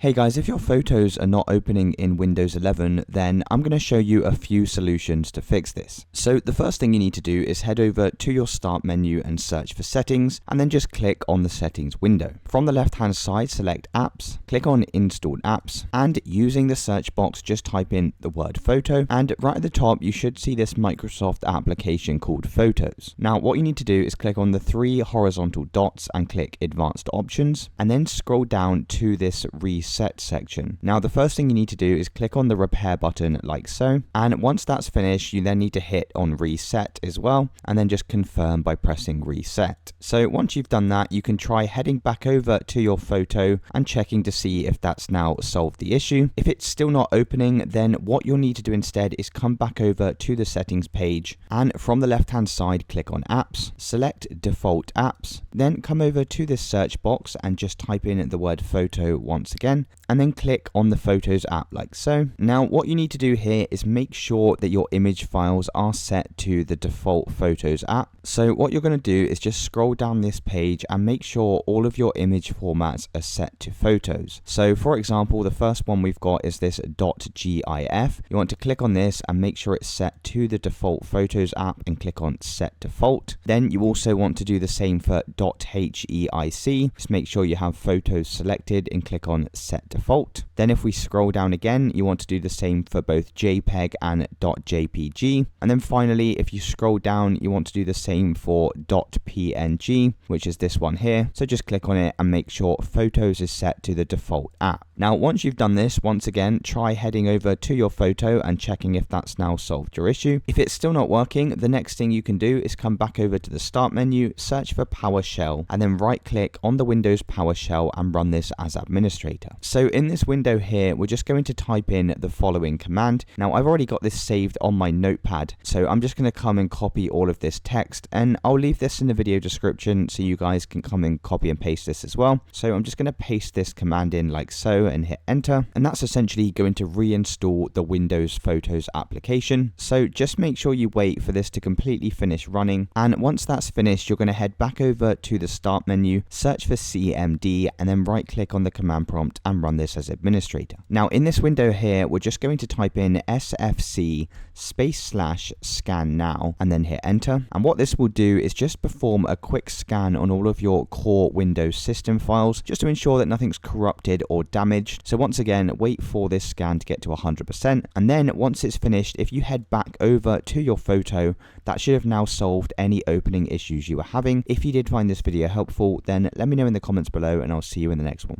Hey guys, if your photos are not opening in Windows 11, then I'm going to show you a few solutions to fix this. So the first thing you need to do is head over to your Start menu and search for Settings, and then just click on the Settings window. From the left-hand side, select Apps, click on Installed Apps, and using the search box, just type in the word Photo, and right at the top, you should see this Microsoft application called Photos. Now, what you need to do is click on the three horizontal dots and click Advanced Options, and then scroll down to this Reset section. Now the first thing you need to do is click on the repair button like so, and once that's finished you then need to hit on reset as well, and then just confirm by pressing reset. So once you've done that, you can try heading back over to your photo and checking to see if that's now solved the issue. If it's still not opening, then what you'll need to do instead is come back over to the settings page, and from the left hand side click on apps, select default apps, then come over to this search box and just type in the word photo once again, and then click on the Photos app like so. Now what you need to do here is make sure that your image files are set to the default Photos app. So what you're going to do is just scroll down this page and make sure all of your image formats are set to photos. So for example, the first one we've got is this .gif. You want to click on this and make sure it's set to the default Photos app and click on Set Default. Then you also want to do the same for .heic. Just make sure you have photos selected and click on Set Default. Then if we scroll down again, you want to do the same for both JPEG and .jpg. And then finally, if you scroll down, you want to do the same for .png, which is this one here. So just click on it and make sure photos is set to the default app. Now, once you've done this, once again, try heading over to your photo and checking if that's now solved your issue. If it's still not working, the next thing you can do is come back over to the Start menu, search for PowerShell, and then right click on the Windows PowerShell and run this as administrator. So in this window here, we're just going to type in the following command. Now I've already got this saved on my notepad, so I'm just going to come and copy all of this text, and I'll leave this in the video description so you guys can come and copy and paste this as well. So I'm just going to paste this command in like so and hit enter, and that's essentially going to reinstall the Windows Photos application. So just make sure you wait for this to completely finish running, and once that's finished, you're going to head back over to the Start menu, search for CMD, and then right click on the command prompt and run this as administrator. Now in this window here, we're just going to type in sfc /scan now and then hit enter. And what this will do is just perform a quick scan on all of your core Windows system files, just to ensure that nothing's corrupted or damaged. So once again, wait for this scan to get to 100%. And then once it's finished, if you head back over to your photo, that should have now solved any opening issues you were having. If you did find this video helpful, then let me know in the comments below, and I'll see you in the next one.